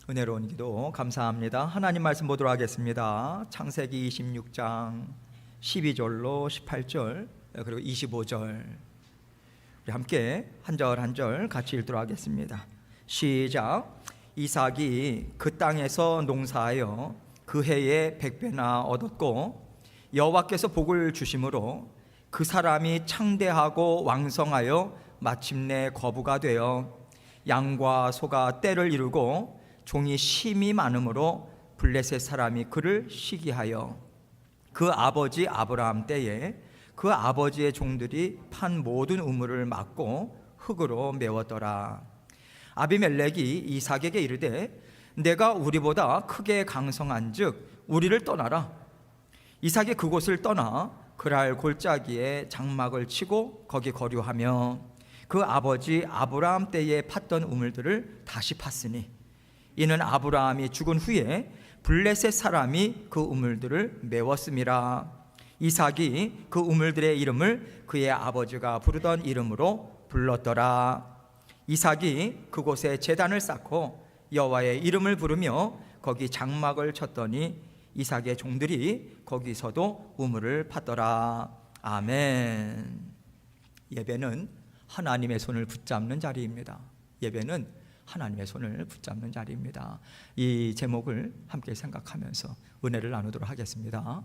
은혜로운 기도 감사합니다. 하나님 말씀 보도록 하겠습니다. 창세기 26장 12절로 18절 그리고 25절 우리 함께 한 절 한 절 같이 읽도록 하겠습니다. 시작. 이삭이 그 땅에서 농사하여 그 해에 100배나 얻었고 여호와께서 복을 주심으로 그 사람이 창대하고 왕성하여 마침내 거부가 되어 양과 소가 떼를 이루고 종이 심이 많으므로 블레셋 사람이 그를 시기하여 그 아버지 아브라함 때에 그 아버지의 종들이 판 모든 우물을 막고 흙으로 메웠더라. 아비멜렉이 이삭에게 이르되 내가 우리보다 크게 강성한즉 우리를 떠나라. 이삭이 그곳을 떠나 그랄 골짜기에 장막을 치고 거기 거류하며 그 아버지 아브라함 때에 팠던 우물들을 다시 팠으니 이는 아브라함이 죽은 후에 블레셋 사람이 그 우물들을 메웠음이라. 이삭이 그 우물들의 이름을 그의 아버지가 부르던 이름으로 불렀더라. 이삭이 그곳에 제단을 쌓고 여호와의 이름을 부르며 거기 장막을 쳤더니 이삭의 종들이 거기서도 우물을 팠더라. 아멘. 예배는 하나님의 손을 붙잡는 자리입니다. 예배는 하나님의 손을 붙잡는 자리입니다. 이 제목을 함께 생각하면서 은혜를 나누도록 하겠습니다.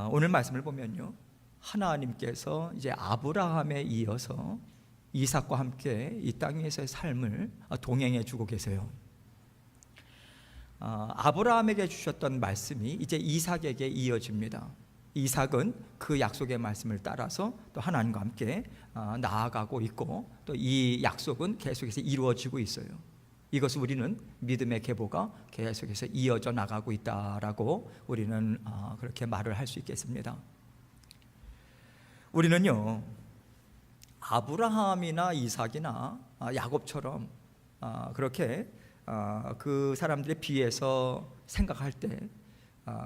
오늘 말씀을 보면요, 하나님께서 이제 아브라함에 이어서 이삭과 함께 이 땅에서의 삶을 동행해 주고 계세요. 아브라함에게 주셨던 말씀이 이제 이삭에게 이어집니다. 이삭은 그 약속의 말씀을 따라서 또 하나님과 함께 나아가고 있고 또 이 약속은 계속해서 이루어지고 있어요. 이것을 우리는 믿음의 계보가 계속해서 이어져 나가고 있다라고 우리는 그렇게 말을 할 수 있겠습니다. 우리는요, 아브라함이나 이삭이나 야곱처럼 그렇게 그 사람들에 비해서 생각할 때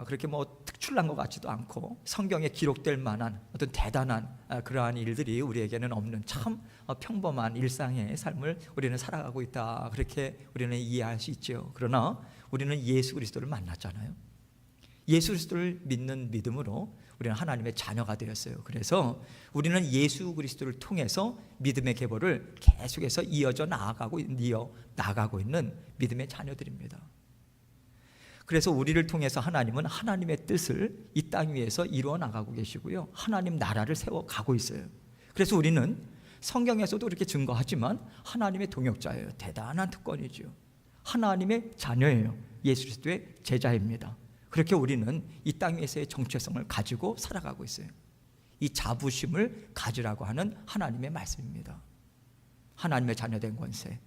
그렇게 특출난 것 같지도 않고 성경에 기록될 만한 어떤 대단한 그러한 일들이 우리에게는 없는 참 평범한 일상의 삶을 우리는 살아가고 있다, 그렇게 우리는 이해할 수 있죠. 그러나 우리는 예수 그리스도를 만났잖아요. 예수 그리스도를 믿는 믿음으로 우리는 하나님의 자녀가 되었어요. 그래서 우리는 예수 그리스도를 통해서 믿음의 계보를 계속해서 이어져 나아가고 있는 믿음의 자녀들입니다. 그래서 우리를 통해서 하나님은 하나님의 뜻을 이 땅 위에서 이루어 나가고 계시고요, 하나님 나라를 세워가고 있어요. 그래서 우리는 성경에서도 이렇게 증거하지만 하나님의 동역자예요. 대단한 특권이죠. 하나님의 자녀예요. 예수 그리스도의 제자입니다. 그렇게 우리는 이 땅 위에서의 정체성을 가지고 살아가고 있어요. 이 자부심을 가지라고 하는 하나님의 말씀입니다. 하나님의 자녀된 권세,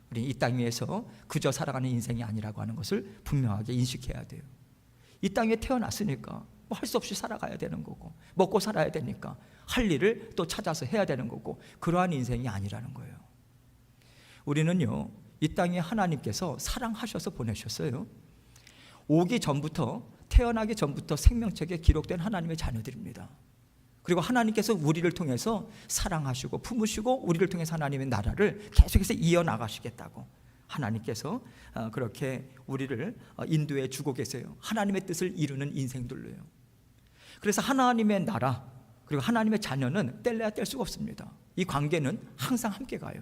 우리 이 땅 위에서 그저 살아가는 인생이 아니라고 하는 것을 분명하게 인식해야 돼요. 이 땅에 태어났으니까 할 수 없이 살아가야 되는 거고, 먹고 살아야 되니까 할 일을 또 찾아서 해야 되는 거고, 그러한 인생이 아니라는 거예요. 우리는요, 이 땅에 하나님께서 사랑하셔서 보내셨어요. 오기 전부터, 태어나기 전부터 생명책에 기록된 하나님의 자녀들입니다. 그리고 하나님께서 우리를 통해서 사랑하시고 품으시고 우리를 통해서 하나님의 나라를 계속해서 이어나가시겠다고 하나님께서 그렇게 우리를 인도해 주고 계세요. 하나님의 뜻을 이루는 인생들로요. 그래서 하나님의 나라 그리고 하나님의 자녀는 뗄래야 뗄 수가 없습니다. 이 관계는 항상 함께 가요.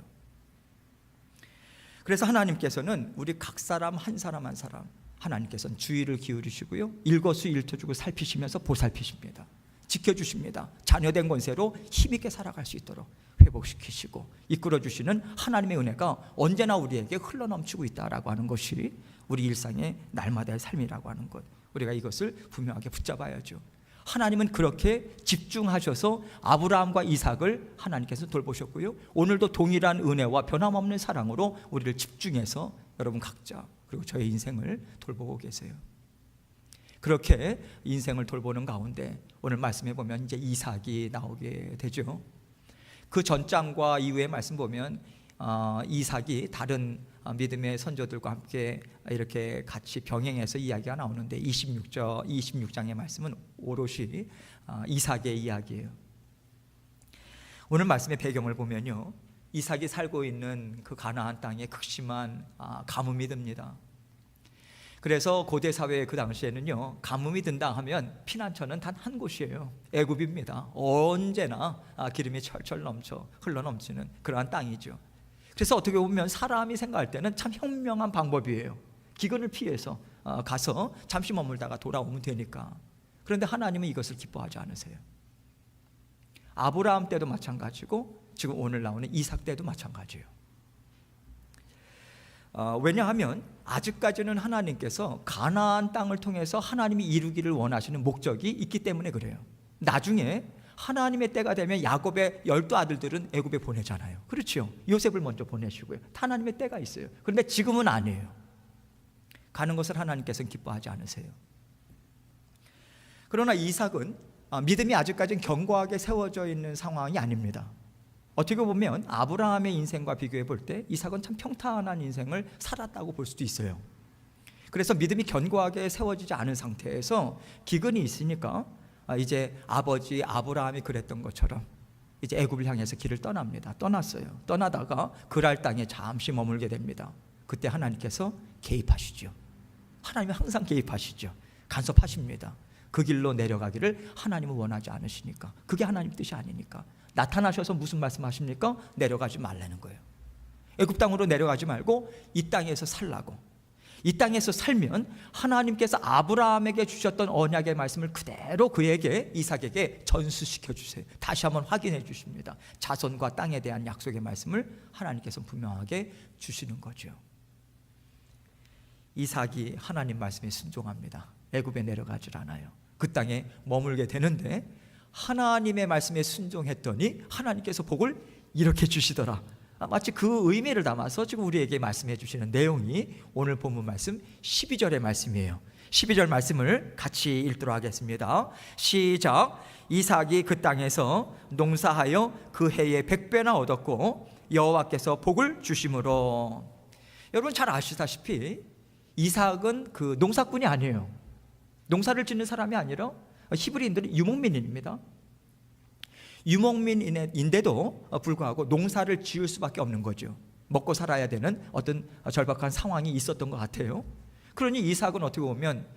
그래서 하나님께서는 우리 각 사람 한 사람 한 사람, 하나님께서는 주의를 기울이시고요, 일거수일투족을 살피시면서 보살피십니다. 지켜주십니다. 자녀된 권세로 힘있게 살아갈 수 있도록 회복시키시고 이끌어주시는 하나님의 은혜가 언제나 우리에게 흘러넘치고 있다라고 하는 것이 우리 일상의 날마다의 삶이라고 하는 것, 우리가 이것을 분명하게 붙잡아야죠. 하나님은 그렇게 집중하셔서 아브라함과 이삭을 하나님께서 돌보셨고요, 오늘도 동일한 은혜와 변함없는 사랑으로 우리를 집중해서 여러분 각자 그리고 저의 인생을 돌보고 계세요. 그렇게 인생을 돌보는 가운데 오늘 말씀해 보면 이제 이삭이 나오게 되죠. 그 전장과 이후의 말씀 보면 이삭이 다른 믿음의 선조들과 함께 이렇게 같이 병행해서 이야기가 나오는데 26장의 말씀은 오롯이 이삭의 이야기예요. 오늘 말씀의 배경을 보면요, 이삭이 살고 있는 그 가나안 땅에 극심한 가뭄이 듭니다. 그래서 고대 사회 그 당시에는요, 가뭄이 든다 하면 피난처는 단 한 곳이에요. 애굽입니다. 언제나 기름이 철철 넘쳐 흘러넘치는 그러한 땅이죠. 그래서 어떻게 보면 사람이 생각할 때는 참 현명한 방법이에요. 기근을 피해서 가서 잠시 머물다가 돌아오면 되니까. 그런데 하나님은 이것을 기뻐하지 않으세요. 아브라함 때도 마찬가지고 지금 오늘 나오는 이삭 때도 마찬가지예요. 왜냐하면 아직까지는 하나님께서 가나안 땅을 통해서 하나님이 이루기를 원하시는 목적이 있기 때문에 그래요. 나중에 하나님의 때가 되면 야곱의 12 아들들은 애굽에 보내잖아요. 그렇죠. 요셉을 먼저 보내시고요. 하나님의 때가 있어요. 그런데 지금은 아니에요. 가는 것을 하나님께서는 기뻐하지 않으세요. 그러나 이삭은 믿음이 아직까지는 견고하게 세워져 있는 상황이 아닙니다. 어떻게 보면 아브라함의 인생과 비교해 볼 때 이삭은 참 평탄한 인생을 살았다고 볼 수도 있어요. 그래서 믿음이 견고하게 세워지지 않은 상태에서 기근이 있으니까 이제 아버지 아브라함이 그랬던 것처럼 이제 애굽을 향해서 길을 떠납니다. 떠났어요. 떠나다가 그랄 땅에 잠시 머물게 됩니다. 그때 하나님께서 개입하시죠. 하나님은 항상 개입하시죠. 간섭하십니다. 그 길로 내려가기를 하나님은 원하지 않으시니까. 그게 하나님 뜻이 아니니까. 나타나셔서 무슨 말씀하십니까? 내려가지 말라는 거예요. 애굽 땅으로 내려가지 말고 이 땅에서 살라고. 이 땅에서 살면 하나님께서 아브라함에게 주셨던 언약의 말씀을 그대로 그에게, 이삭에게 전수시켜 주세요. 다시 한번 확인해 주십니다. 자손과 땅에 대한 약속의 말씀을 하나님께서 분명하게 주시는 거죠. 이삭이 하나님 말씀에 순종합니다. 애굽에 내려가질 않아요. 그 땅에 머물게 되는데 하나님의 말씀에 순종했더니 하나님께서 복을 이렇게 주시더라. 마치 그 의미를 담아서 지금 우리에게 말씀해 주시는 내용이 오늘 본문 말씀 12절의 말씀이에요. 12절 말씀을 같이 읽도록 하겠습니다. 시작. 이삭이 그 땅에서 농사하여 그 해에 100배나 얻었고 여호와께서 복을 주심으로. 여러분 잘 아시다시피 이삭은 그 농사꾼이 아니에요. 농사를 짓는 사람이 아니라 히브리인들은 유목민입니다. 유목민인데도 불구하고 농사를 지을 수밖에 없는 거죠. 먹고 살아야 되는 어떤 절박한 상황이 있었던 것 같아요. 그러니 이삭은 어떻게 보면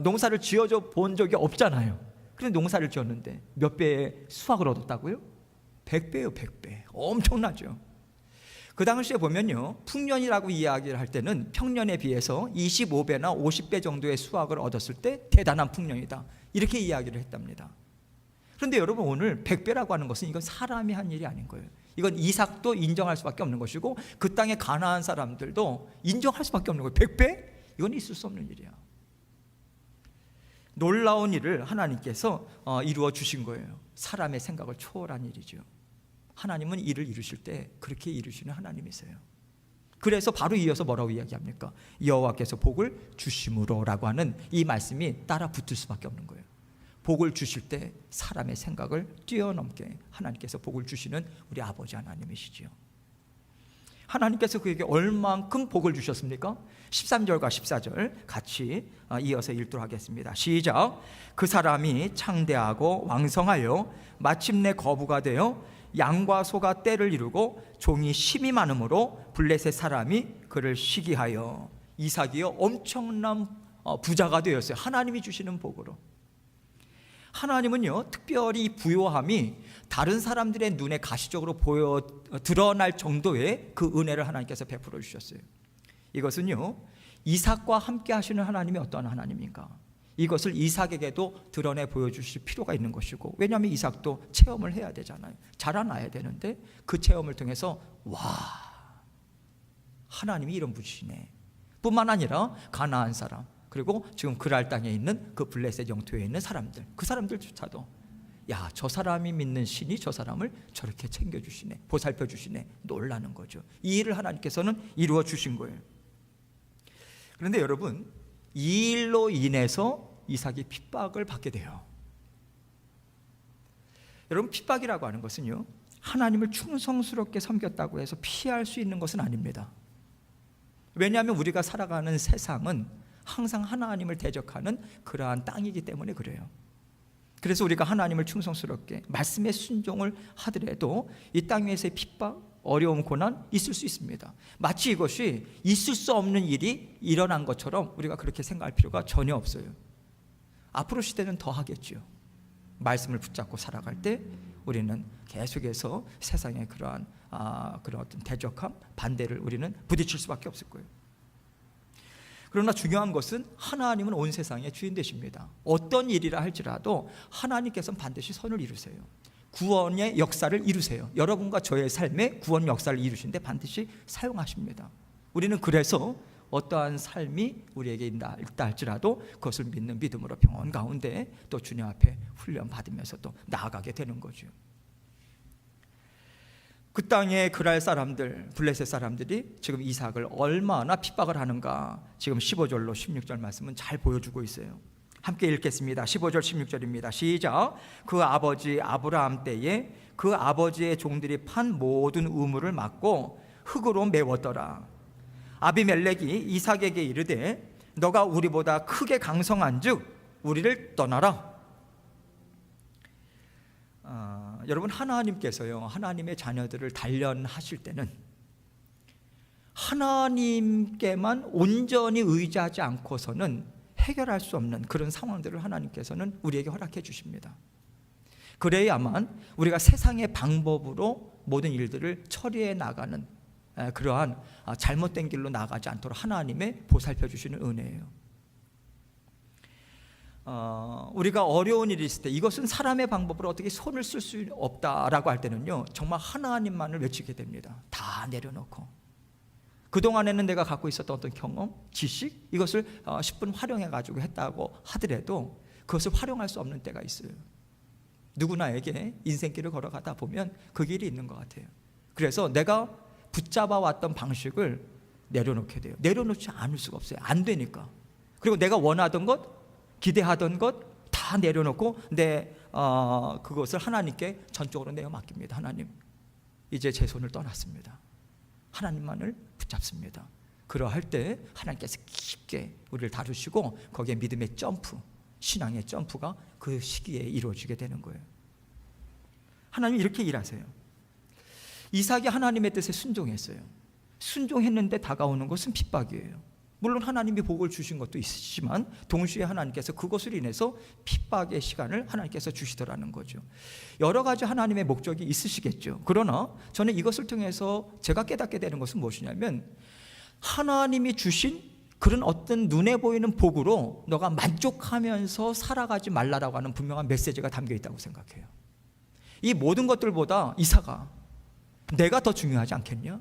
농사를 지어줘 본 적이 없잖아요. 그런데 농사를 지었는데 몇 배의 수확을 얻었다고요? 100배요, 100배. 엄청나죠. 그 당시에 보면요, 풍년이라고 이야기를 할 때는 평년에 비해서 25배나 50배 정도의 수확을 얻었을 때 대단한 풍년이다, 이렇게 이야기를 했답니다. 그런데 여러분, 오늘 100배라고 하는 것은 이건 사람이 한 일이 아닌 거예요. 이건 이삭도 인정할 수밖에 없는 것이고 그 땅에 가나안 사람들도 인정할 수밖에 없는 거예요. 100배? 이건 있을 수 없는 일이야. 놀라운 일을 하나님께서 이루어 주신 거예요. 사람의 생각을 초월한 일이죠. 하나님은 일을 이루실 때 그렇게 이루시는 하나님이세요. 그래서 바로 이어서 뭐라고 이야기합니까? 여호와께서 복을 주심으로라고 하는 이 말씀이 따라 붙을 수밖에 없는 거예요. 복을 주실 때 사람의 생각을 뛰어넘게 하나님께서 복을 주시는 우리 아버지 하나님이시지요. 하나님께서 그에게 얼만큼 복을 주셨습니까? 13절과 14절 같이 이어서 읽도록 하겠습니다. 시작. 그 사람이 창대하고 왕성하여 마침내 거부가 되어 양과 소가 떼를 이루고 종이 심이 많음으로 블레셋 사람이 그를 시기하여. 이삭이요, 엄청난 부자가 되었어요. 하나님이 주시는 복으로. 하나님은요, 특별히 부요함이 다른 사람들의 눈에 가시적으로 드러날 정도의 그 은혜를 하나님께서 베풀어 주셨어요. 이것은요, 이삭과 함께 하시는 하나님이 어떠한 하나님인가, 이것을 이삭에게도 드러내 보여주실 필요가 있는 것이고, 왜냐하면 이삭도 체험을 해야 되잖아요. 자라나야 되는데 그 체험을 통해서 와, 하나님이 이런 분이시네 뿐만 아니라 가나안 사람, 그리고 지금 그랄 땅에 있는 그 블레셋 영토에 있는 사람들, 그 사람들조차도 야, 저 사람이 믿는 신이 저 사람을 저렇게 챙겨주시네, 보살펴주시네, 놀라는 거죠. 이 일을 하나님께서는 이루어 주신 거예요. 그런데 여러분, 이 일로 인해서 이삭이 핍박을 받게 돼요. 여러분, 핍박이라고 하는 것은요, 하나님을 충성스럽게 섬겼다고 해서 피할 수 있는 것은 아닙니다. 왜냐하면 우리가 살아가는 세상은 항상 하나님을 대적하는 그러한 땅이기 때문에 그래요. 그래서 우리가 하나님을 충성스럽게 말씀에 순종을 하더라도 이 땅 위에서의 핍박, 어려움, 고난 있을 수 있습니다. 마치 이것이 있을 수 없는 일이 일어난 것처럼 우리가 그렇게 생각할 필요가 전혀 없어요. 앞으로 시대는 더 하겠죠. 말씀을 붙잡고 살아갈 때 우리는 계속해서 세상의 그런 어떤 대적함, 반대를 우리는 부딪힐 수밖에 없을 거예요. 그러나 중요한 것은 하나님은 온 세상의 주인 되십니다. 어떤 일이라 할지라도 하나님께서는 반드시 선을 이루세요. 구원의 역사를 이루세요. 여러분과 저의 삶에 구원 역사를 이루시는데 반드시 사용하십니다. 우리는 그래서 어떠한 삶이 우리에게 있다 할지라도 그것을 믿는 믿음으로 평온 가운데 또 주님 앞에 훈련받으면서 또 나아가게 되는 거죠. 그 땅의 그랄 사람들, 블레셋 사람들이 지금 이삭을 얼마나 핍박을 하는가 지금 15절로 16절 말씀은 잘 보여주고 있어요. 함께 읽겠습니다. 15절 16절입니다. 시작. 그 아버지 아브라함 때에 그 아버지의 종들이 판 모든 우물을 막고 흙으로 메웠더라. 아비멜렉이 이삭에게 이르되 너가 우리보다 크게 강성한즉 우리를 떠나라. 여러분, 하나님께서요, 하나님의 자녀들을 단련하실 때는 하나님께만 온전히 의지하지 않고서는 해결할 수 없는 그런 상황들을 하나님께서는 우리에게 허락해 주십니다. 그래야만 우리가 세상의 방법으로 모든 일들을 처리해 나가는 그러한 잘못된 길로 나가지 않도록 하나님의 보살펴 주시는 은혜예요. 우리가 어려운 일이 있을 때 이것은 사람의 방법으로 어떻게 손을 쓸 수 없다라고 할 때는요, 정말 하나님만을 외치게 됩니다. 다 내려놓고 그동안에는 내가 갖고 있었던 어떤 경험, 지식, 이것을 10분 활용해 가지고 했다고 하더라도 그것을 활용할 수 없는 때가 있어요. 누구나에게 인생길을 걸어가다 보면 그 길이 있는 것 같아요. 그래서 내가 붙잡아 왔던 방식을 내려놓게 돼요. 내려놓지 않을 수가 없어요. 안 되니까. 그리고 내가 원하던 것, 기대하던 것 다 내려놓고 그것을 하나님께 전적으로 내어 맡깁니다. 하나님, 이제 제 손을 떠났습니다. 하나님만을 붙잡습니다. 그러할 때 하나님께서 깊게 우리를 다루시고 거기에 믿음의 점프, 신앙의 점프가 그 시기에 이루어지게 되는 거예요. 하나님이 이렇게 일하세요. 이삭이 하나님의 뜻에 순종했어요. 순종했는데 다가오는 것은 핍박이에요. 물론 하나님이 복을 주신 것도 있으시지만 동시에 하나님께서 그것을 인해서 핍박의 시간을 하나님께서 주시더라는 거죠. 여러 가지 하나님의 목적이 있으시겠죠. 그러나 저는 이것을 통해서 제가 깨닫게 되는 것은 무엇이냐면, 하나님이 주신 그런 어떤 눈에 보이는 복으로 너가 만족하면서 살아가지 말라라고 하는 분명한 메시지가 담겨 있다고 생각해요. 이 모든 것들보다 이삭아, 내가 더 중요하지 않겠냐?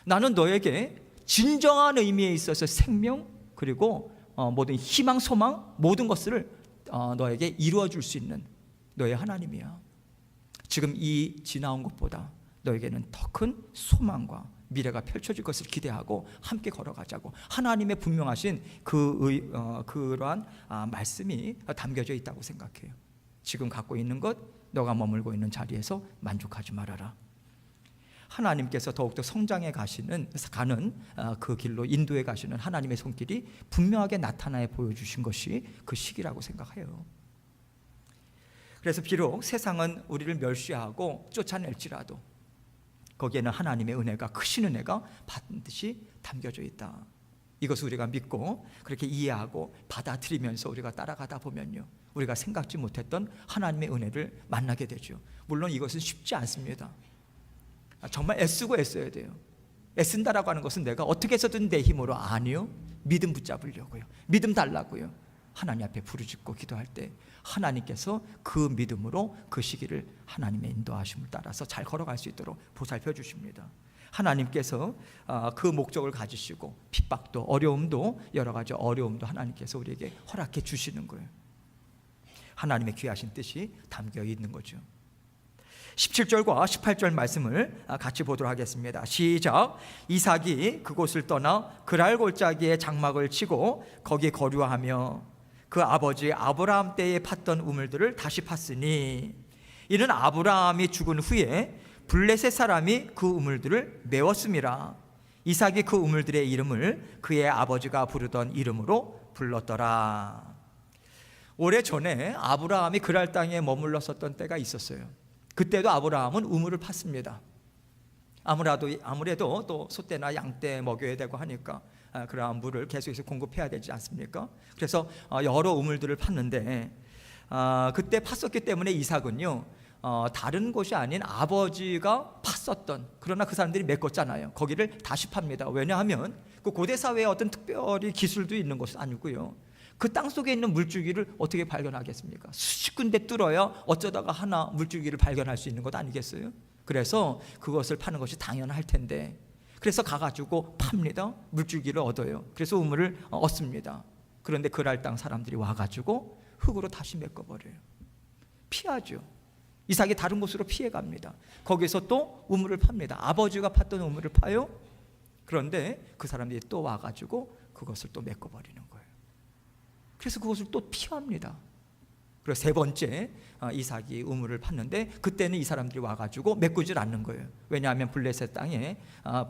나는 너에게 진정한 의미에 있어서 생명, 그리고 모든 희망, 소망, 모든 것을 너에게 이루어줄 수 있는 너의 하나님이야. 지금 이 지나온 것보다 너에게는 더 큰 소망과 미래가 펼쳐질 것을 기대하고 함께 걸어가자고 하나님의 분명하신 그러한 말씀이 담겨져 있다고 생각해요. 지금 갖고 있는 것, 너가 머물고 있는 자리에서 만족하지 말아라. 하나님께서 더욱더 성장해 가는 그 길로 인도해 가시는 하나님의 손길이 분명하게 나타나해 보여주신 것이 그 시기라고 생각해요. 그래서 비록 세상은 우리를 멸시하고 쫓아낼지라도 거기에는 하나님의 은혜가, 크신 은혜가 반드시 담겨져 있다. 이것을 우리가 믿고 그렇게 이해하고 받아들이면서 우리가 따라가다 보면요, 우리가 생각지 못했던 하나님의 은혜를 만나게 되죠. 물론 이것은 쉽지 않습니다. 정말 애쓰고 애써야 돼요. 애쓴다라고 하는 것은 내가 어떻게 해서든 내 힘으로, 아니요, 믿음 붙잡으려고요, 믿음 달라고요, 하나님 앞에 부르짖고 기도할 때 하나님께서 그 믿음으로 그 시기를 하나님의 인도하심을 따라서 잘 걸어갈 수 있도록 보살펴 주십니다. 하나님께서 그 목적을 가지시고 핍박도, 어려움도, 여러 가지 어려움도 하나님께서 우리에게 허락해 주시는 거예요. 하나님의 귀하신 뜻이 담겨 있는 거죠. 17절과 18절 말씀을 같이 보도록 하겠습니다. 시작. 이삭이 그곳을 떠나 그랄 골짜기에 장막을 치고 거기 거류하며 그 아버지 아브라함 때에 팠던 우물들을 다시 팠으니, 이는 아브라함이 죽은 후에 블레셋 사람이 그 우물들을 메웠음이라. 이삭이 그 우물들의 이름을 그의 아버지가 부르던 이름으로 불렀더라. 오래전에 아브라함이 그랄 땅에 머물렀었던 때가 있었어요. 그때도 아브라함은 우물을 팠습니다. 아무래도 또 소떼나 양떼 먹여야 되고 하니까 그러한 물을 계속해서 공급해야 되지 않습니까? 그래서 여러 우물들을 팠는데 그때 팠었기 때문에 이삭은요 다른 곳이 아닌 아버지가 팠었던, 그러나 그 사람들이 메꿨잖아요. 거기를 다시 팝니다. 왜냐하면 그 고대 사회에 어떤 특별히 기술도 있는 것이 아니고요, 그 땅 속에 있는 물줄기를 어떻게 발견하겠습니까? 수십 군데 뚫어야 어쩌다가 하나 물줄기를 발견할 수 있는 것 아니겠어요? 그래서 그것을 파는 것이 당연할 텐데, 그래서 가가지고 팝니다. 물줄기를 얻어요. 그래서 우물을 얻습니다. 그런데 그랄 땅 사람들이 와가지고 흙으로 다시 메꿔버려요. 피하죠. 이삭이 다른 곳으로 피해갑니다. 거기서 또 우물을 팝니다. 아버지가 팠던 우물을 파요. 그런데 그 사람들이 또 와가지고 그것을 또 메꿔버리는 거예요. 그래서 그것을 또 피합니다. 그래서 세 번째 이삭이 우물을 팠는데 그때는 이 사람들이 와가지고 메꾸질 않는 거예요. 왜냐하면 블레셋 땅에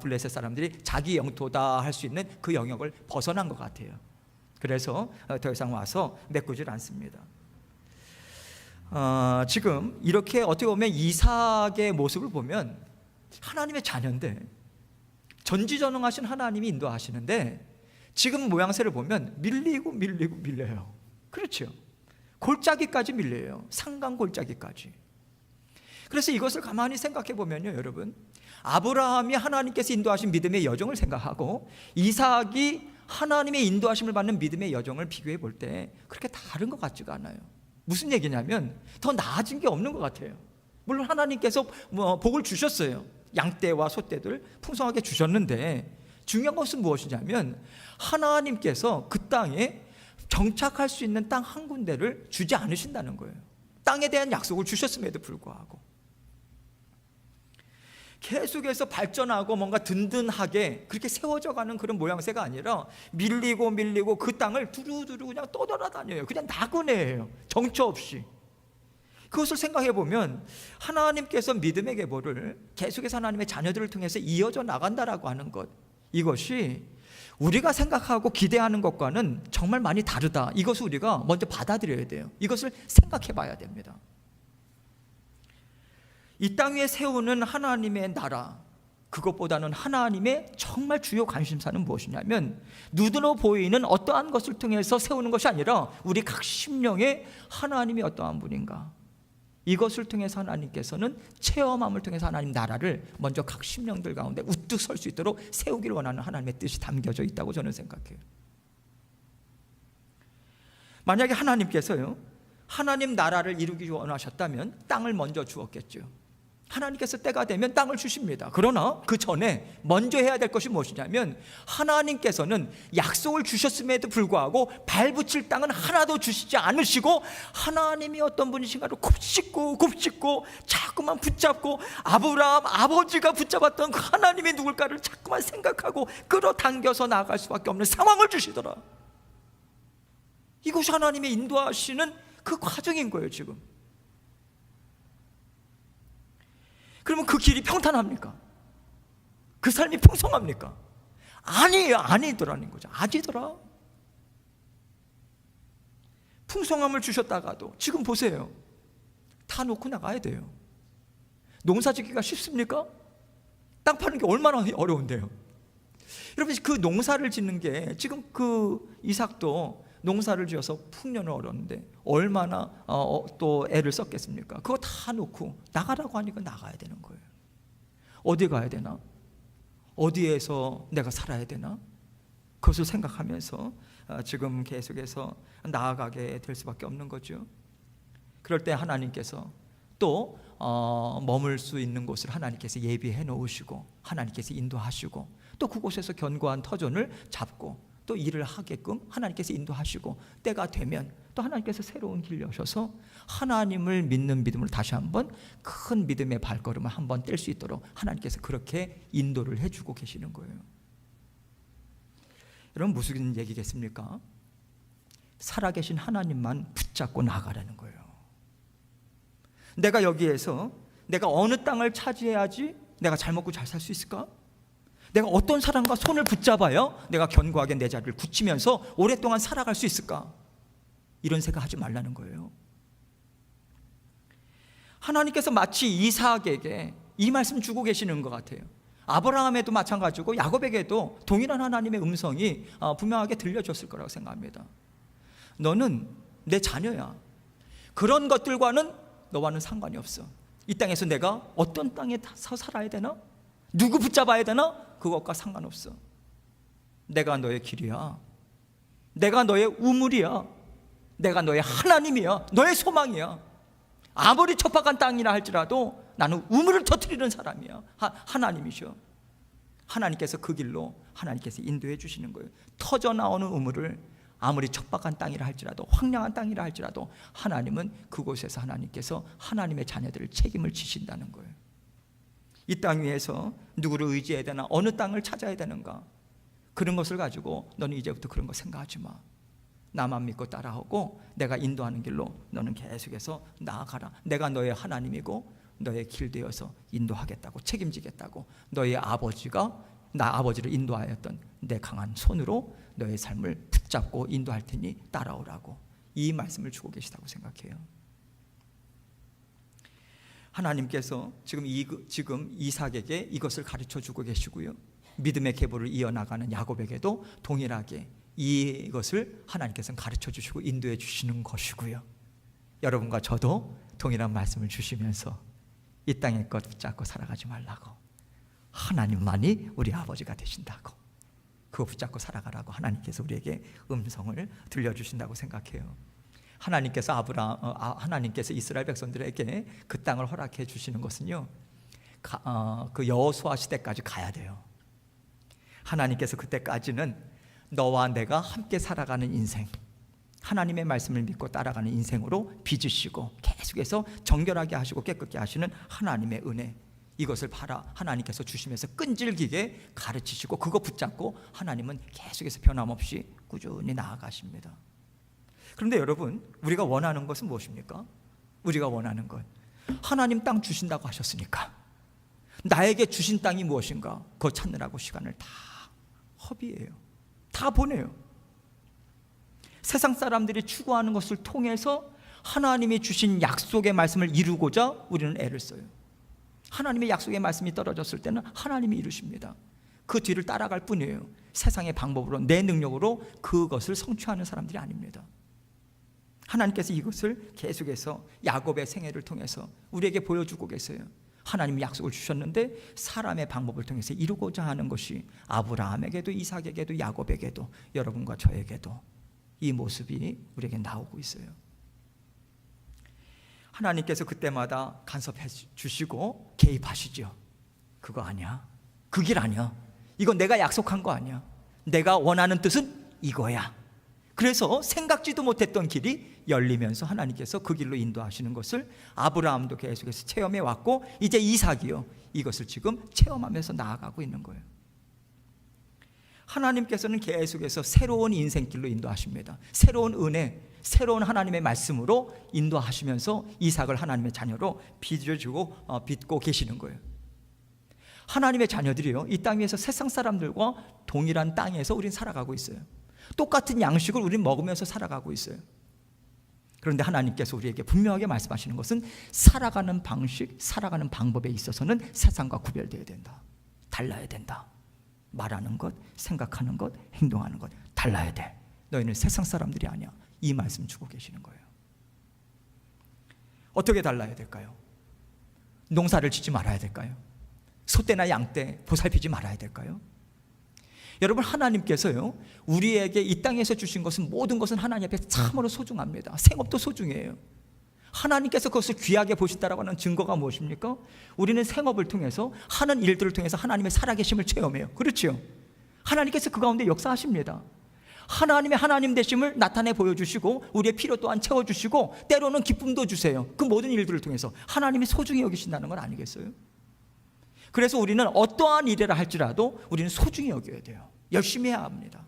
블레셋 사람들이 자기 영토다 할 수 있는 그 영역을 벗어난 것 같아요. 그래서 더 이상 와서 메꾸질 않습니다. 지금 이렇게 어떻게 보면 이삭의 모습을 보면 하나님의 자녀인데, 전지전능하신 하나님이 인도하시는데 지금 모양새를 보면 밀려요. 그렇죠. 골짜기까지 밀려요. 상강 골짜기까지. 그래서 이것을 가만히 생각해 보면요, 여러분, 아브라함이 하나님께서 인도하신 믿음의 여정을 생각하고 이삭이 하나님의 인도하심을 받는 믿음의 여정을 비교해 볼 때 그렇게 다른 것 같지가 않아요. 무슨 얘기냐면 더 나아진 게 없는 것 같아요. 물론 하나님께서 복을 주셨어요. 양떼와 소떼들 풍성하게 주셨는데 중요한 것은 무엇이냐면 하나님께서 그 땅에 정착할 수 있는 땅 한 군데를 주지 않으신다는 거예요. 땅에 대한 약속을 주셨음에도 불구하고 계속해서 발전하고 뭔가 든든하게 그렇게 세워져 가는 그런 모양새가 아니라 밀리고 그 땅을 두루두루 그냥 떠돌아다녀요. 그냥 나그네예요. 정처 없이. 그것을 생각해 보면 하나님께서 믿음의 계보를 계속해서 하나님의 자녀들을 통해서 이어져 나간다라고 하는 것, 이것이 우리가 생각하고 기대하는 것과는 정말 많이 다르다. 이것을 우리가 먼저 받아들여야 돼요. 이것을 생각해 봐야 됩니다. 이 땅 위에 세우는 하나님의 나라, 그것보다는 하나님의 정말 주요 관심사는 무엇이냐면 눈으로 보이는 어떠한 것을 통해서 세우는 것이 아니라 우리 각 심령에 하나님이 어떠한 분인가, 이것을 통해서 하나님께서는 체험함을 통해서 하나님 나라를 먼저 각 심령들 가운데 우뚝 설 수 있도록 세우기를 원하는 하나님의 뜻이 담겨져 있다고 저는 생각해요. 만약에 하나님께서요 하나님 나라를 이루기 원하셨다면 땅을 먼저 주었겠죠. 하나님께서 때가 되면 땅을 주십니다. 그러나 그 전에 먼저 해야 될 것이 무엇이냐면 하나님께서는 약속을 주셨음에도 불구하고 발붙일 땅은 하나도 주시지 않으시고 하나님이 어떤 분이신가를 곱씹고 자꾸만 붙잡고 아브라함 아버지가 붙잡았던 그 하나님이 누굴까를 자꾸만 생각하고 끌어당겨서 나아갈 수밖에 없는 상황을 주시더라. 이것이 하나님의 인도하시는 그 과정인 거예요. 지금 그러면 그 길이 평탄합니까? 그 삶이 풍성합니까? 아니에요. 아니더라는 거죠. 아니더라. 풍성함을 주셨다가도 지금 보세요. 다 놓고 나가야 돼요. 농사 짓기가 쉽습니까? 땅 파는 게 얼마나 어려운데요. 여러분, 그 농사를 짓는 게 지금 그 이삭도 농사를 지어서 풍년을 얻었는데 얼마나 또 애를 썼겠습니까? 그거 다 놓고 나가라고 하니까 나가야 되는 거예요. 어디 가야 되나? 어디에서 내가 살아야 되나? 그것을 생각하면서 지금 계속해서 나아가게 될 수밖에 없는 거죠. 그럴 때 하나님께서 또 머물 수 있는 곳을 하나님께서 예비해 놓으시고 하나님께서 인도하시고 또 그곳에서 견고한 터전을 잡고 또 일을 하게끔 하나님께서 인도하시고 때가 되면 또 하나님께서 새로운 길 여셔서 하나님을 믿는 믿음을 다시 한번 큰 믿음의 발걸음을 한번 뗄 수 있도록 하나님께서 그렇게 인도를 해주고 계시는 거예요. 여러분, 무슨 얘기겠습니까? 살아계신 하나님만 붙잡고 나가라는 거예요. 내가 여기에서 내가 어느 땅을 차지해야지 내가 잘 먹고 잘 살 수 있을까? 내가 어떤 사람과 손을 붙잡아야 내가 견고하게 내 자리를 굳히면서 오랫동안 살아갈 수 있을까? 이런 생각하지 말라는 거예요. 하나님께서 마치 이삭에게 이 말씀 주고 계시는 것 같아요. 아브라함에도 마찬가지고 야곱에게도 동일한 하나님의 음성이 분명하게 들려줬을 거라고 생각합니다. 너는 내 자녀야. 그런 것들과는 너와는 상관이 없어. 이 땅에서 내가 어떤 땅에 살아야 되나? 누구 붙잡아야 되나? 그것과 상관없어. 내가 너의 길이야. 내가 너의 우물이야. 내가 너의 하나님이야. 너의 소망이야. 아무리 척박한 땅이라 할지라도 나는 우물을 터뜨리는 사람이야. 하나님이셔. 하나님께서 그 길로 하나님께서 인도해 주시는 거예요. 터져 나오는 우물을 아무리 척박한 땅이라 할지라도, 황량한 땅이라 할지라도 하나님은 그곳에서 하나님께서 하나님의 자녀들을 책임을 지신다는 거예요. 이 땅 위에서 누구를 의지해야 되나, 어느 땅을 찾아야 되는가, 그런 것을 가지고 너는 이제부터 그런 거 생각하지 마. 나만 믿고 따라오고 내가 인도하는 길로 너는 계속해서 나아가라. 내가 너의 하나님이고 너의 길 되어서 인도하겠다고, 책임지겠다고. 너의 아버지가 나 아버지를 인도하였던 내 강한 손으로 너의 삶을 붙잡고 인도할 테니 따라오라고, 이 말씀을 주고 계시다고 생각해요. 하나님께서 지금 이삭에게 이것을 가르쳐 주고 계시고요, 믿음의 계보를 이어나가는 야곱에게도 동일하게 이것을 하나님께서는 가르쳐 주시고 인도해 주시는 것이고요, 여러분과 저도 동일한 말씀을 주시면서 이 땅의 것 붙잡고 살아가지 말라고, 하나님만이 우리 아버지가 되신다고, 그거 붙잡고 살아가라고 하나님께서 우리에게 음성을 들려주신다고 생각해요. 하나님께서 이스라엘 백성들에게 그 땅을 허락해 주시는 것은요, 그 여호수아 시대까지 가야 돼요. 하나님께서 그때까지는 너와 내가 함께 살아가는 인생, 하나님의 말씀을 믿고 따라가는 인생으로 빚으시고 계속해서 정결하게 하시고 깨끗게 하시는 하나님의 은혜, 이것을 하나님께서 주시면서 끈질기게 가르치시고 그거 붙잡고 하나님은 계속해서 변함없이 꾸준히 나아가십니다. 그런데 여러분, 우리가 원하는 것은 무엇입니까? 우리가 원하는 것, 하나님 땅 주신다고 하셨으니까 나에게 주신 땅이 무엇인가, 그거 찾느라고 시간을 다 허비해요. 다 보내요. 세상 사람들이 추구하는 것을 통해서 하나님이 주신 약속의 말씀을 이루고자 우리는 애를 써요. 하나님의 약속의 말씀이 떨어졌을 때는 하나님이 이루십니다. 그 뒤를 따라갈 뿐이에요. 세상의 방법으로, 내 능력으로 그것을 성취하는 사람들이 아닙니다. 하나님께서 이것을 계속해서 야곱의 생애를 통해서 우리에게 보여주고 계세요. 하나님이 약속을 주셨는데 사람의 방법을 통해서 이루고자 하는 것이 아브라함에게도 이삭에게도 야곱에게도 여러분과 저에게도 이 모습이 우리에게 나오고 있어요. 하나님께서 그때마다 간섭해 주시고 개입하시죠. 그거 아니야, 그 길 아니야, 이거 내가 약속한 거 아니야, 내가 원하는 뜻은 이거야. 그래서 생각지도 못했던 길이 열리면서 하나님께서 그 길로 인도하시는 것을 아브라함도 계속해서 체험해 왔고, 이제 이삭이요, 이것을 지금 체험하면서 나아가고 있는 거예요. 하나님께서는 계속해서 새로운 인생길로 인도하십니다. 새로운 은혜, 새로운 하나님의 말씀으로 인도하시면서 이삭을 하나님의 자녀로 빚고 계시는 거예요. 하나님의 자녀들이요, 이 땅 위에서 세상 사람들과 동일한 땅에서 우린 살아가고 있어요. 똑같은 양식을 우린 먹으면서 살아가고 있어요. 그런데 하나님께서 우리에게 분명하게 말씀하시는 것은 살아가는 방식, 살아가는 방법에 있어서는 세상과 구별되어야 된다. 달라야 된다. 말하는 것, 생각하는 것, 행동하는 것 달라야 돼. 너희는 세상 사람들이 아니야. 이 말씀 주고 계시는 거예요. 어떻게 달라야 될까요? 농사를 짓지 말아야 될까요? 소떼나 양떼 보살피지 말아야 될까요? 여러분, 하나님께서요, 우리에게 이 땅에서 주신 것은, 모든 것은 하나님 앞에 참으로 소중합니다. 생업도 소중해요. 하나님께서 그것을 귀하게 보신다라고 하는 증거가 무엇입니까? 우리는 생업을 통해서, 하는 일들을 통해서 하나님의 살아계심을 체험해요. 그렇죠? 하나님께서 그 가운데 역사하십니다. 하나님의 하나님 되심을 나타내 보여주시고 우리의 필요 또한 채워주시고 때로는 기쁨도 주세요. 그 모든 일들을 통해서 하나님이 소중히 여기신다는 건 아니겠어요? 그래서 우리는 어떠한 일이라 할지라도 우리는 소중히 여겨야 돼요. 열심히 해야 합니다.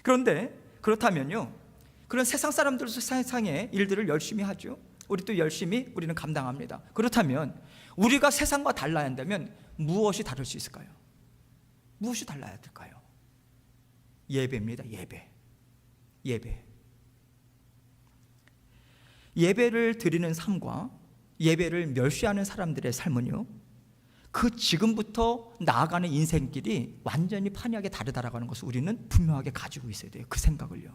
그런데 그렇다면요, 그런 세상 사람들도 세상의 일들을 열심히 하죠. 우리도 열심히 우리는 감당합니다. 그렇다면 우리가 세상과 달라야 한다면 무엇이 다를 수 있을까요? 무엇이 달라야 될까요? 예배입니다. 예배를 드리는 삶과 예배를 멸시하는 사람들의 삶은요, 그 지금부터 나아가는 인생길이 완전히 판이하게 다르다라고 하는 것을 우리는 분명하게 가지고 있어야 돼요. 그 생각을요.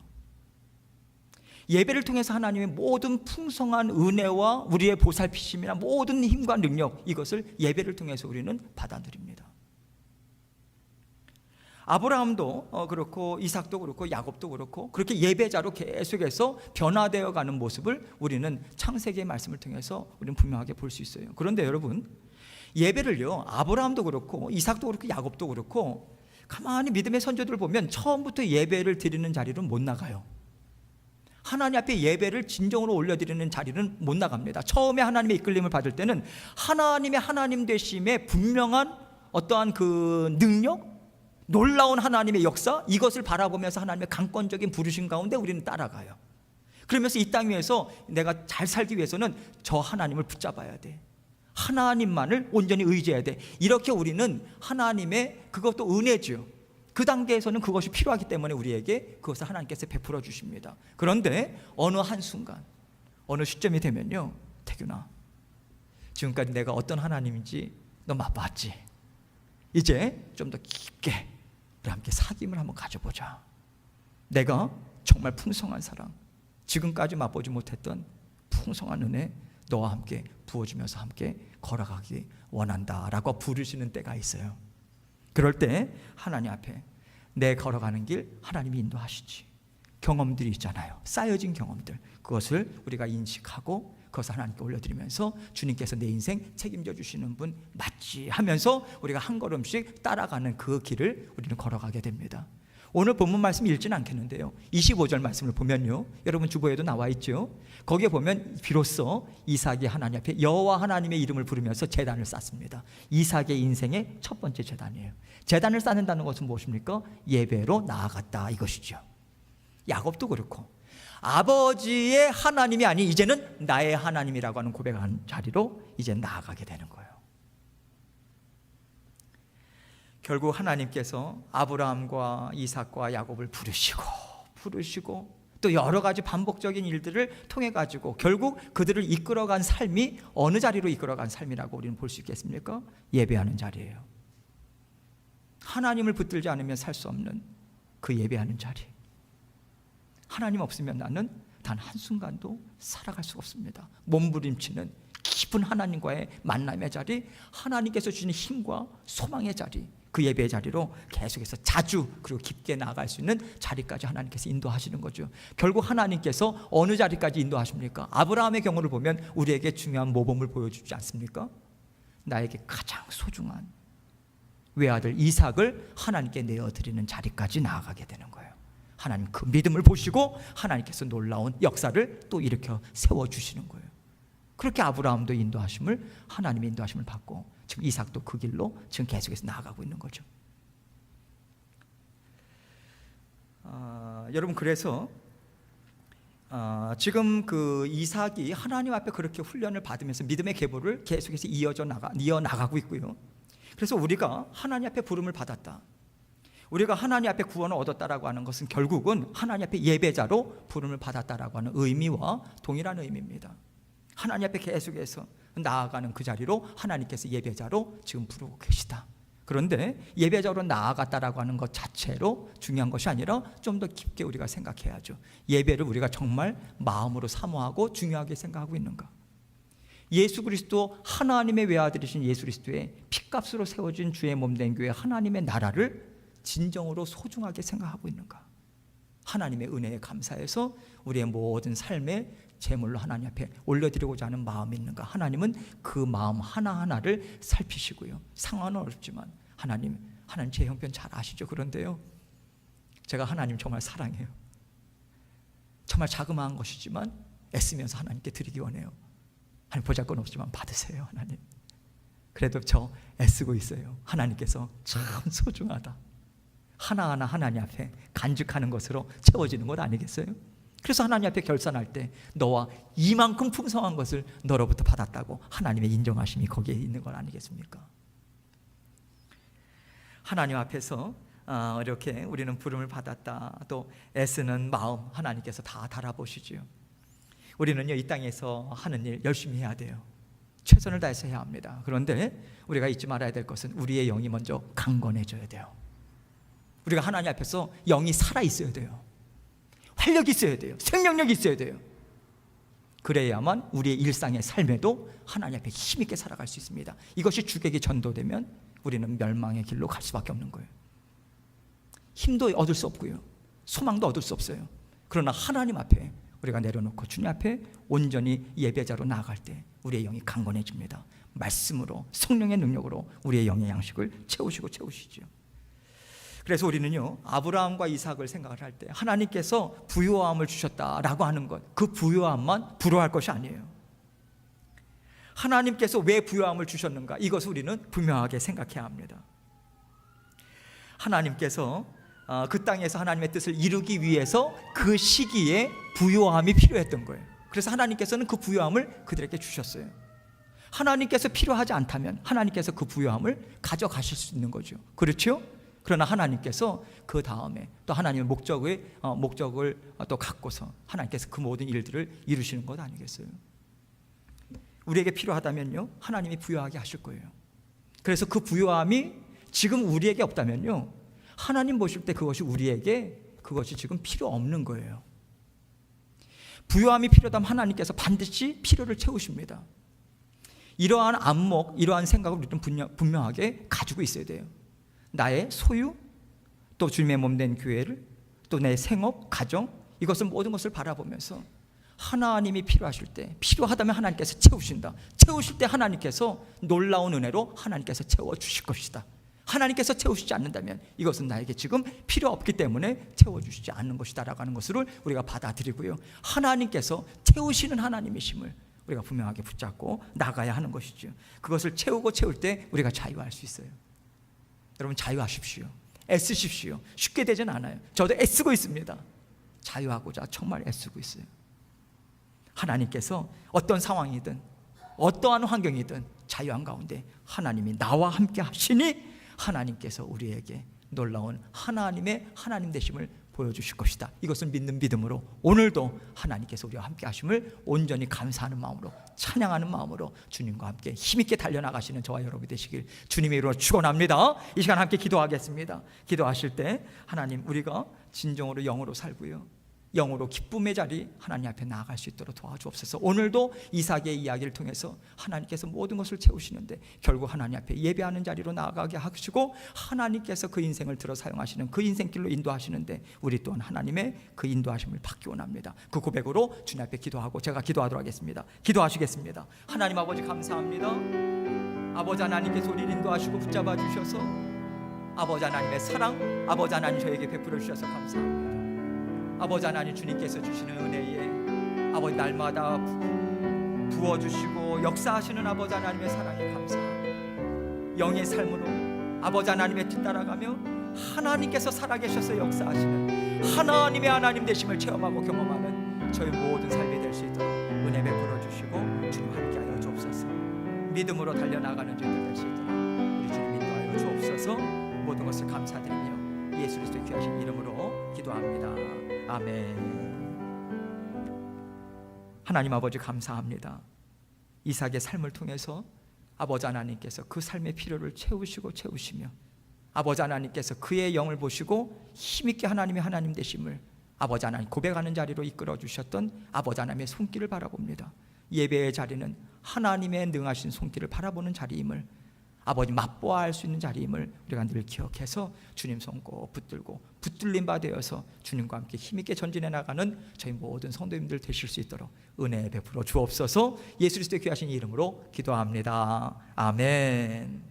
예배를 통해서 하나님의 모든 풍성한 은혜와 우리의 보살피심이나 모든 힘과 능력, 이것을 예배를 통해서 우리는 받아들입니다. 아브라함도 그렇고 이삭도 그렇고 야곱도 그렇고 그렇게 예배자로 계속해서 변화되어 가는 모습을 우리는 창세기의 말씀을 통해서 우리는 분명하게 볼 수 있어요. 그런데 여러분, 예배를요, 아브라함도 그렇고 이삭도 그렇고 야곱도 그렇고 가만히 믿음의 선조들을 보면 처음부터 예배를 드리는 자리는 못 나가요. 하나님 앞에 예배를 진정으로 올려드리는 자리는 못 나갑니다. 처음에 하나님의 이끌림을 받을 때는 하나님의 하나님 되심의 분명한 어떠한 그 능력, 놀라운 하나님의 역사, 이것을 바라보면서 하나님의 강권적인 부르심 가운데 우리는 따라가요. 그러면서 이 땅 위에서 내가 잘 살기 위해서는 저 하나님을 붙잡아야 돼. 하나님만을 온전히 의지해야 돼. 이렇게 우리는 하나님의, 그것도 은혜죠, 그 단계에서는 그것이 필요하기 때문에 우리에게 그것을 하나님께서 베풀어 주십니다. 그런데 어느 한순간, 어느 시점이 되면요, 태균아, 지금까지 내가 어떤 하나님인지 너 맛봤지? 이제 좀 더 깊게 우리 함께 사귐을 한번 가져보자. 내가 정말 풍성한 사랑, 지금까지 맛보지 못했던 풍성한 은혜 너와 함께 부어주면서 함께 걸어가기 원한다라고 부르시는 때가 있어요. 그럴 때 하나님 앞에 내 걸어가는 길 하나님이 인도하시지. 경험들이 있잖아요. 쌓여진 경험들, 그것을 우리가 인식하고 그것을 하나님께 올려드리면서 주님께서 내 인생 책임져 주시는 분 맞지 하면서 우리가 한 걸음씩 따라가는 그 길을 우리는 걸어가게 됩니다. 오늘 본문 말씀 읽지는 않겠는데요, 25절 말씀을 보면요, 여러분 주보에도 나와 있죠. 거기에 보면 비로소 이삭이 하나님 앞에 여호와 하나님의 이름을 부르면서 제단을 쌓습니다. 이삭의 인생의 첫 번째 제단이에요. 제단을 쌓는다는 것은 무엇입니까? 예배로 나아갔다, 이것이죠. 야곱도 그렇고 아버지의 하나님이 아닌 이제는 나의 하나님이라고 하는 고백하는 자리로 이제 나아가게 되는 거예요. 결국 하나님께서 아브라함과 이삭과 야곱을 부르시고 또 여러 가지 반복적인 일들을 통해 가지고 결국 그들을 이끌어간 삶이 어느 자리로 이끌어간 삶이라고 우리는 볼 수 있겠습니까? 예배하는 자리예요. 하나님을 붙들지 않으면 살 수 없는 그 예배하는 자리. 하나님 없으면 나는 단 한순간도 살아갈 수가 없습니다. 몸부림치는 깊은 하나님과의 만남의 자리, 하나님께서 주시는 힘과 소망의 자리, 그 예배의 자리로 계속해서 자주 그리고 깊게 나아갈 수 있는 자리까지 하나님께서 인도하시는 거죠. 결국 하나님께서 어느 자리까지 인도하십니까? 아브라함의 경우를 보면 우리에게 중요한 모범을 보여주지 않습니까? 나에게 가장 소중한 외아들 이삭을 하나님께 내어드리는 자리까지 나아가게 되는 거예요. 하나님 그 믿음을 보시고 하나님께서 놀라운 역사를 또 일으켜 세워주시는 거예요. 그렇게 아브라함도 하나님의 인도하심을 받고 지금 이삭도 그 길로 지금 계속해서 나아가고 있는 거죠. 여러분, 그래서 지금 그 이삭이 하나님 앞에 그렇게 훈련을 받으면서 믿음의 계보를 계속해서 이어나가고 있고요. 그래서 우리가 하나님 앞에 부름을 받았다, 우리가 하나님 앞에 구원을 얻었다라고 하는 것은 결국은 하나님 앞에 예배자로 부름을 받았다라고 하는 의미와 동일한 의미입니다. 하나님 앞에 계속해서 나아가는 그 자리로 하나님께서 예배자로 지금 부르고 계시다. 그런데 예배자로 나아갔다라고 하는 것 자체로 중요한 것이 아니라 좀 더 깊게 우리가 생각해야죠. 예배를 우리가 정말 마음으로 사모하고 중요하게 생각하고 있는가? 예수 그리스도, 하나님의 외아들이신 예수 그리스도의 핏값으로 세워진 주의 몸된 교회 하나님의 나라를 진정으로 소중하게 생각하고 있는가? 하나님의 은혜에 감사해서 우리의 모든 삶의 제물로 하나님 앞에 올려드리고자 하는 마음이 있는가? 하나님은 그 마음 하나하나를 살피시고요. 상황은 어렵지만 하나님 제 형편 잘 아시죠? 그런데요, 제가 하나님 정말 사랑해요. 정말 자그마한 것이지만 애쓰면서 하나님께 드리기 원해요. 하나님 보잘것 없지만 받으세요. 하나님 그래도 저 애쓰고 있어요. 하나님께서 참 소중하다. 하나하나 하나님 앞에 간직하는 것으로 채워지는 것 아니겠어요? 그래서 하나님 앞에 결산할 때 너와 이만큼 풍성한 것을 너로부터 받았다고 하나님의 인정하심이 거기에 있는 것 아니겠습니까? 하나님 앞에서 이렇게 우리는 부름을 받았다, 또 애쓰는 마음 하나님께서 다 달아보시지요. 우리는요, 이 땅에서 하는 일 열심히 해야 돼요. 최선을 다해서 해야 합니다. 그런데 우리가 잊지 말아야 될 것은 우리의 영이 먼저 강건해져야 돼요. 우리가 하나님 앞에서 영이 살아있어야 돼요. 활력이 있어야 돼요. 생명력이 있어야 돼요. 그래야만 우리의 일상의 삶에도 하나님 앞에 힘있게 살아갈 수 있습니다. 이것이 주객이 전도되면 우리는 멸망의 길로 갈 수밖에 없는 거예요. 힘도 얻을 수 없고요, 소망도 얻을 수 없어요. 그러나 하나님 앞에 우리가 내려놓고 주님 앞에 온전히 예배자로 나아갈 때 우리의 영이 강건해집니다. 말씀으로, 성령의 능력으로 우리의 영의 양식을 채우시죠. 그래서 우리는요, 아브라함과 이삭을 생각을 할 때 하나님께서 부요함을 주셨다라고 하는 것, 그 부요함만 부러워할 것이 아니에요. 하나님께서 왜 부요함을 주셨는가, 이것을 우리는 분명하게 생각해야 합니다. 하나님께서 그 땅에서 하나님의 뜻을 이루기 위해서 그 시기에 부요함이 필요했던 거예요. 그래서 하나님께서는 그 부요함을 그들에게 주셨어요. 하나님께서 필요하지 않다면 하나님께서 그 부요함을 가져가실 수 있는 거죠. 그렇죠? 그러나 하나님께서 그 다음에 또 하나님의 목적을 또 갖고서 하나님께서 그 모든 일들을 이루시는 것 아니겠어요? 우리에게 필요하다면요, 하나님이 부요하게 하실 거예요. 그래서 그 부요함이 지금 우리에게 없다면요, 하나님 보실 때 그것이 지금 필요 없는 거예요. 부요함이 필요하다면 하나님께서 반드시 필요를 채우십니다. 이러한 안목, 이러한 생각을 우리는 분명하게 가지고 있어야 돼요. 나의 소유, 또 주님의 몸된 교회를, 또 내 생업, 가정, 이것을 모든 것을 바라보면서 하나님이 필요하실 때, 필요하다면 하나님께서 채우신다. 채우실 때 하나님께서 놀라운 은혜로 하나님께서 채워주실 것이다. 하나님께서 채우시지 않는다면 이것은 나에게 지금 필요 없기 때문에 채워주시지 않는 것이다 라고 하는 것을 우리가 받아들이고요, 하나님께서 채우시는 하나님이심을 우리가 분명하게 붙잡고 나가야 하는 것이죠. 그것을 채우고 채울 때 우리가 자유할 수 있어요. 여러분, 자유하십시오. 애쓰십시오. 쉽게 되진 않아요. 저도 애쓰고 있습니다. 자유하고자 정말 애쓰고 있어요. 하나님께서 어떤 상황이든 어떠한 환경이든 자유한 가운데 하나님이 나와 함께 하시니 하나님께서 우리에게 놀라운 하나님의 하나님 되심을 보여주실 것이다. 이것을 믿는 믿음으로 오늘도 하나님께서 우리와 함께 하심을 온전히 감사하는 마음으로, 찬양하는 마음으로 주님과 함께 힘있게 달려나가시는 저와 여러분이 되시길 주님의 이름으로 축원합니다. 이 시간 함께 기도하겠습니다. 기도하실 때 하나님, 우리가 진정으로 영으로 살고요, 영으로 기쁨의 자리 하나님 앞에 나아갈 수 있도록 도와주옵소서. 오늘도 이삭의 이야기를 통해서 하나님께서 모든 것을 채우시는데 결국 하나님 앞에 예배하는 자리로 나아가게 하시고 하나님께서 그 인생을 들어 사용하시는 그 인생길로 인도하시는데 우리 또한 하나님의 그 인도하심을 받기 원합니다. 그 고백으로 주님 앞에 기도하고 제가 기도하도록 하겠습니다. 기도하시겠습니다. 하나님 아버지, 감사합니다. 아버지 하나님께서 우리를 인도하시고 붙잡아 주셔서 아버지 하나님의 사랑, 아버지 하나님 저에게 베풀어 주셔서 감사합니다. 아버지 하나님, 주님께서 주시는 은혜에 아버지 날마다 부어주시고 역사하시는 아버지 하나님의 사랑에 감사합니다. 영의 삶으로 아버지 하나님의 뜻 따라가며 하나님께서 살아계셔서 역사하시는 하나님의 하나님 되심을 체험하고 경험하는 저희 모든 삶이 될 수 있도록 은혜 베풀어 주시고 주님 함께하여 주옵소서. 믿음으로 달려나가는 저희들 될 수 있도록 우리 주님 인도하여 주옵소서. 모든 것을 감사드리며 예수 그리스도의 귀하신 이름으로 기도합니다. 아멘. 하나님 아버지, 감사합니다. 이삭의 삶을 통해서 아버지 하나님께서 그 삶의 필요를 채우시며 아버지 하나님께서 그의 영을 보시고 힘있게 하나님의 하나님 되심을 아버지 하나님 고백하는 자리로 이끌어 주셨던 아버지 하나님의 손길을 바라봅니다. 예배의 자리는 하나님의 능하신 손길을 바라보는 자리임을, 아버지 맛보아할 수 있는 자리임을 우리가 늘 기억해서 주님 손 꼭 붙들고 붙들림 바 되어서 주님과 함께 힘있게 전진해 나가는 저희 모든 성도님들 되실 수 있도록 은혜 베풀어 주옵소서. 예수 그리스도의 귀하신 이름으로 기도합니다. 아멘.